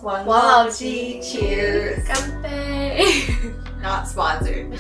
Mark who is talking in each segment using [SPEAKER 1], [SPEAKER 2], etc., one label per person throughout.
[SPEAKER 1] One Lao-Ji, cheers.
[SPEAKER 2] 干杯
[SPEAKER 1] Not sponsored.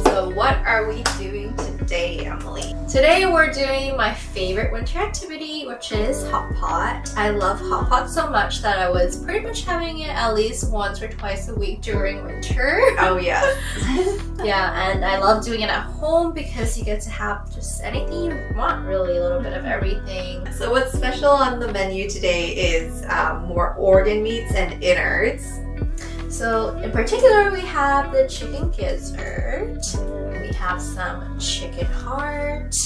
[SPEAKER 1] So what are we doing today, Emily?
[SPEAKER 2] Today we're doing my favorite winter activity, which is hot pot. I love hot pot so much that I was pretty much having it at least once or twice a week during winter.
[SPEAKER 1] Oh yeah.
[SPEAKER 2] Yeah, and I love doing it at home because you get to have just anything you want, really, a little bit of everything.
[SPEAKER 1] So what's special on the menu today is more organ meats and innards.
[SPEAKER 2] So in particular, we have the chicken gizzard, we have some chicken heart,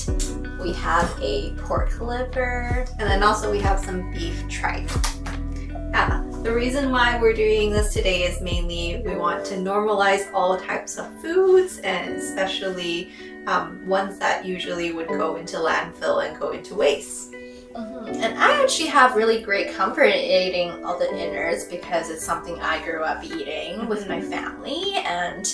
[SPEAKER 2] we have a pork liver,
[SPEAKER 1] and then also we have some beef tripe. The reason why we're doing this today is mainly we want to normalize all types of foods, and especially ones that usually would go into landfill and go into waste.
[SPEAKER 2] And I actually have really great comfort in eating all the innards because it's something I grew up eating with my family, and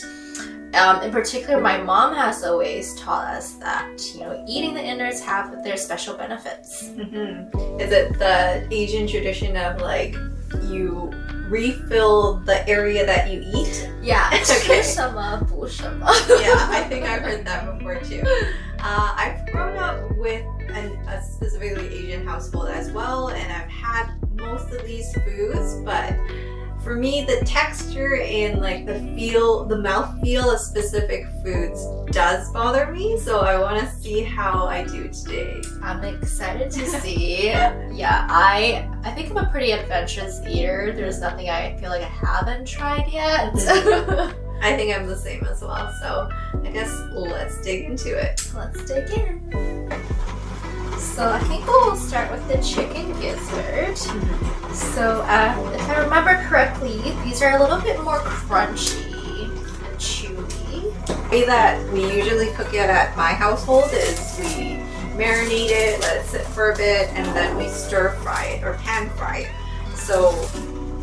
[SPEAKER 2] in particular my mom has always taught us that, you know, eating the innards have their special benefits.
[SPEAKER 1] Is it the Asian tradition of like you refill the area that you eat?
[SPEAKER 2] Yeah,
[SPEAKER 1] Okay.
[SPEAKER 2] 吃什么补什么.
[SPEAKER 1] Yeah, I think I've heard that before too. I've grown up with a specifically Asian household as well, and I've had most of these foods, but for me the texture and like the mouth feel of specific foods does bother me, so I want to see how I do today.
[SPEAKER 2] I'm excited to see. Yeah, I think I'm a pretty adventurous eater. There's nothing I feel like I haven't tried yet.
[SPEAKER 1] I think I'm the same as well, so I guess let's dig into it.
[SPEAKER 2] Let's dig in. So I think we'll start with the chicken gizzard. So if I remember correctly, these are a little bit more crunchy and chewy.
[SPEAKER 1] The way that we usually cook it at my household is we marinate it, let it sit for a bit, and then we stir fry it or pan fry it. So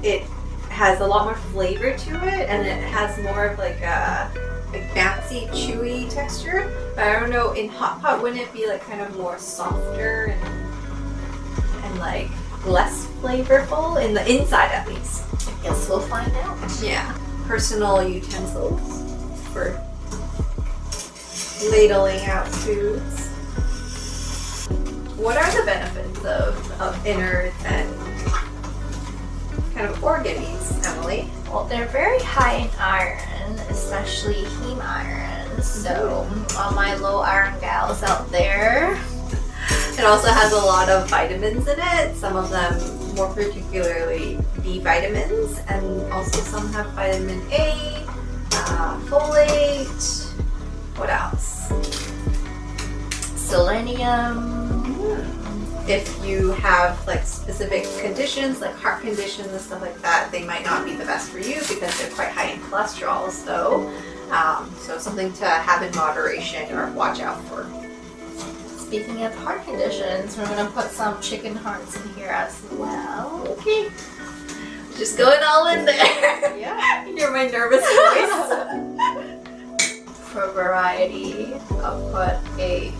[SPEAKER 1] it has a lot more flavor to it, and it has more of like a bouncy, chewy texture. But I don't know, in hot pot, wouldn't it be like kind of more softer and like less flavorful in the inside at least?
[SPEAKER 2] I guess we'll find out.
[SPEAKER 1] Yeah. Personal utensils for ladling out foods. What are the benefits of innards and kind of organ meats, Emily?
[SPEAKER 2] Well, they're very high in iron, especially heme iron. So all my low iron gals out there.
[SPEAKER 1] It also has a lot of vitamins in it, some of them more particularly B vitamins, and also some have vitamin A, folate, what else?
[SPEAKER 2] Selenium.
[SPEAKER 1] If you have like specific conditions like heart conditions and stuff like that, they might not be the best for you because they're quite high in cholesterol, so something to have in moderation or watch out for.
[SPEAKER 2] Speaking of heart conditions, we're going to put some chicken hearts in here as well.
[SPEAKER 1] Okay. Just going all in there.
[SPEAKER 2] Yeah.
[SPEAKER 1] You're my nervous voice.
[SPEAKER 2] For variety, I'll put a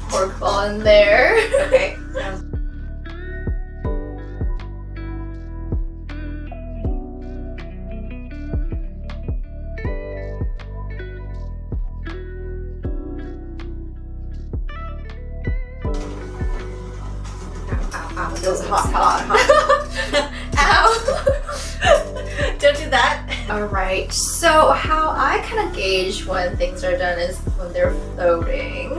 [SPEAKER 2] pork ball in there.
[SPEAKER 1] Okay. It was hot. Ow! Don't do that.
[SPEAKER 2] Alright, so how I kind of gauge when things are done is when they're floating.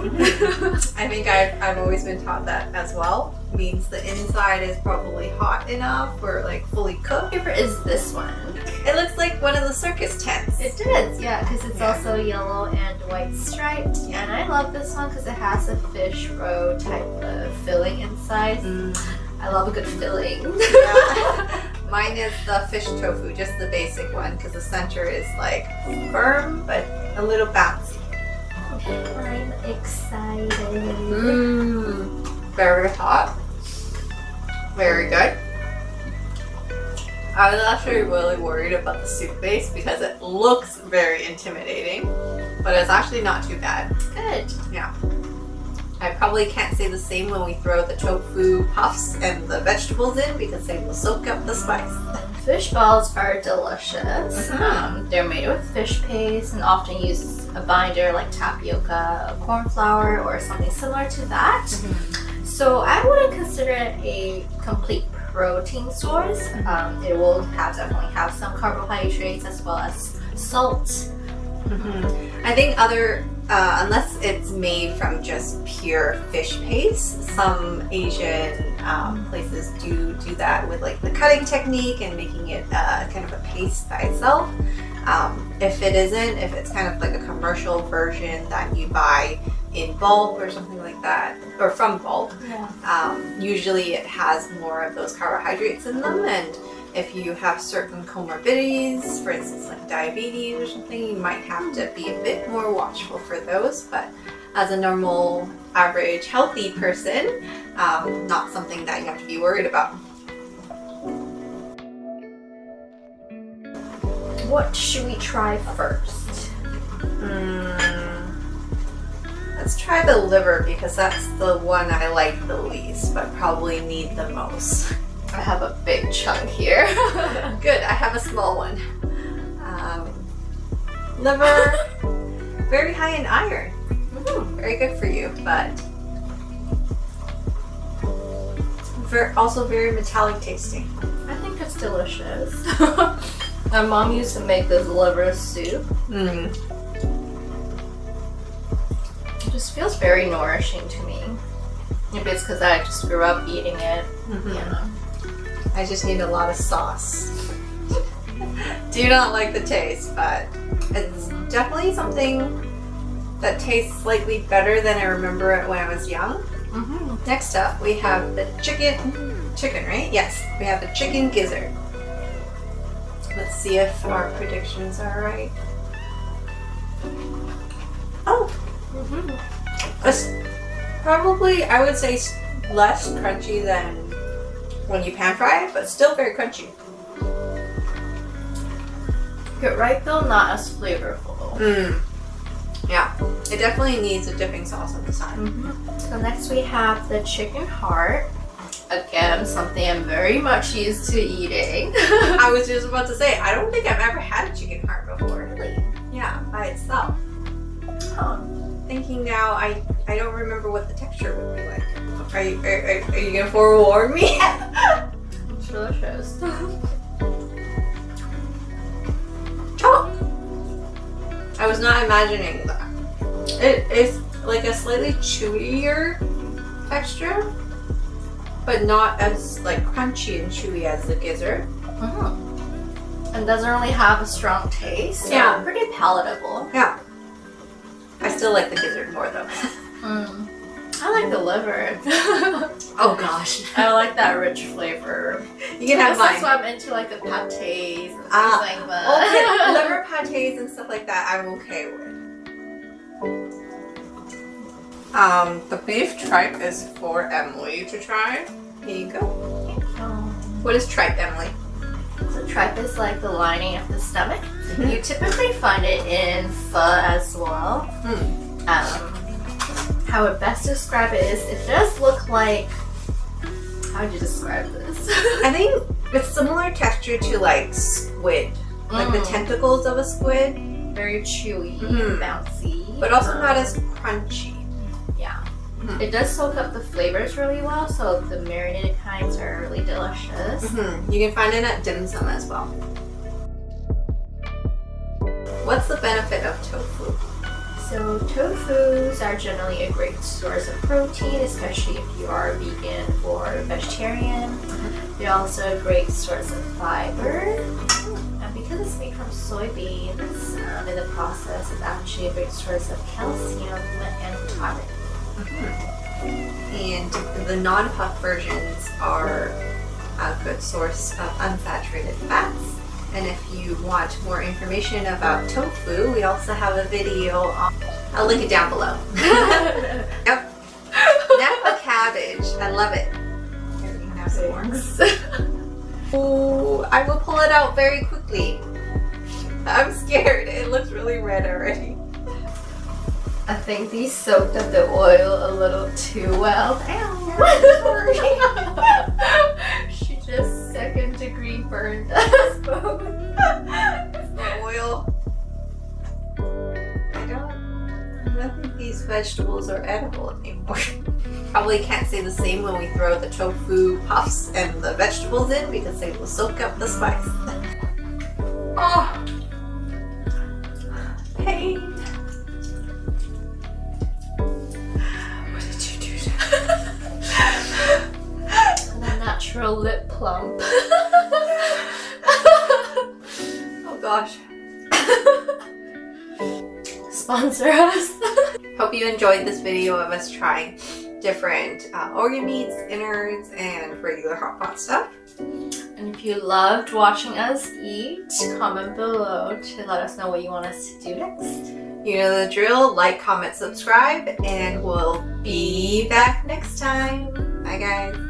[SPEAKER 1] I think I've always been taught that as well. Means the inside is probably hot enough or like fully cooked.
[SPEAKER 2] Favorite is this one.
[SPEAKER 1] It looks like one of the circus tents.
[SPEAKER 2] It does, yeah, because it's also yellow and white striped. Yeah, and I love this one because it has a fish roe type of filling inside. I love a good filling.
[SPEAKER 1] Yeah. Mine is the fish tofu, just the basic one, because the center is like firm but a little bouncy.
[SPEAKER 2] I'm excited.
[SPEAKER 1] Very hot. Very good. I was actually really worried about the soup base because it looks very intimidating, but it's actually not too bad.
[SPEAKER 2] Good.
[SPEAKER 1] Yeah. I probably can't say the same when we throw the tofu puffs and the vegetables in because they will soak up the spice.
[SPEAKER 2] Fish balls are delicious. They're made with fish paste and often use a binder like tapioca, corn flour, or something similar to that. So I wouldn't consider it a complete protein source. It will definitely have some carbohydrates as well as salt.
[SPEAKER 1] I think unless it's made from just pure fish paste, some Asian places do that with like the cutting technique and making it kind of a paste by itself. If it's kind of like a commercial version that you buy in bulk or something like that, or from bulk, usually it has more of those carbohydrates in them, and if you have certain comorbidities, for instance like diabetes or something, you might have to be a bit more watchful for those. But as a normal, average, healthy person, not something that you have to be worried about.
[SPEAKER 2] What should we try first?
[SPEAKER 1] Let's try the liver because that's the one I like the least, but probably need the most.
[SPEAKER 2] I have a big chunk here.
[SPEAKER 1] Good, I have a small one. Liver, very high in iron. Very good for you, but also very metallic tasting.
[SPEAKER 2] I think it's delicious. My mom used to make this liver soup. It just feels very nourishing to me. Maybe it's because I just grew up eating it, you know.
[SPEAKER 1] I just need a lot of sauce. Do not like the taste, but it's definitely something that tastes slightly better than I remember it when I was young. Next up, we have the chicken, right? Yes, we have the chicken gizzard. Let's see if our predictions are right. Oh! It's probably, I would say, less crunchy than when you pan fry it, but still very crunchy.
[SPEAKER 2] Good, right though, not as flavorful.
[SPEAKER 1] Yeah, it definitely needs a dipping sauce on the side.
[SPEAKER 2] So next we have the chicken heart. Again, something I'm very much used to eating.
[SPEAKER 1] I was just about to say, I don't think I've ever had a chicken heart before.
[SPEAKER 2] Really?
[SPEAKER 1] Yeah, by itself. Thinking now, I don't remember what the texture would be like. Are you gonna forewarn me?
[SPEAKER 2] It's delicious.
[SPEAKER 1] Oh! I was not imagining that. It is like a slightly chewier texture, but not as like crunchy and chewy as the gizzard.
[SPEAKER 2] And doesn't really have a strong taste. So
[SPEAKER 1] Yeah.
[SPEAKER 2] pretty palatable.
[SPEAKER 1] Yeah. I still like the gizzard more though.
[SPEAKER 2] I like the liver.
[SPEAKER 1] Oh gosh.
[SPEAKER 2] I like that rich flavor.
[SPEAKER 1] You can have mine.
[SPEAKER 2] That's why I'm into like the pâtés and things like that.
[SPEAKER 1] Okay, liver pâtés and stuff like that I'm okay with. The beef tripe is for Emily to try. Here you go. What is tripe, Emily?
[SPEAKER 2] So tripe is like the lining of the stomach. You typically find it in pho as well. How I best describe it is it does look like, how would you describe this?
[SPEAKER 1] I think it's similar texture to like squid, like the tentacles of a squid.
[SPEAKER 2] Very chewy, bouncy.
[SPEAKER 1] But also not as crunchy.
[SPEAKER 2] Yeah. It does soak up the flavors really well, so the marinated kinds are really delicious.
[SPEAKER 1] You can find it at dim sum as well. What's the benefit of tofu?
[SPEAKER 2] So tofus are generally a great source of protein, especially if you are vegan or vegetarian. They're also a great source of fiber. And because it's made from soybeans, in the process, it's actually a great source of calcium and vitamin.
[SPEAKER 1] And the non-puff versions are a good source of unsaturated fats. And if you want more information about tofu, we also have a video. I'll link it down below. Yep. Napa cabbage. I love it. Here, you can have some more. Ooh, I will pull it out very quickly. I'm scared. It looks really red already.
[SPEAKER 2] I think these soaked up the oil a little too well. She just second degree burned us both.
[SPEAKER 1] The oil. I don't think these vegetables are edible anymore. Probably can't say the same when we throw the tofu puffs and the vegetables in because they will soak up the spice. Oh, pain. What did you do to
[SPEAKER 2] The natural lip plump.
[SPEAKER 1] Oh gosh.
[SPEAKER 2] Sponsor us.
[SPEAKER 1] Hope you enjoyed this video of us trying different organ meats, innards, and regular hot pot stuff.
[SPEAKER 2] And if you loved watching us eat, comment below to let us know what you want us to do next.
[SPEAKER 1] You know the drill. Like, comment, subscribe, and we'll be back next time. Bye guys.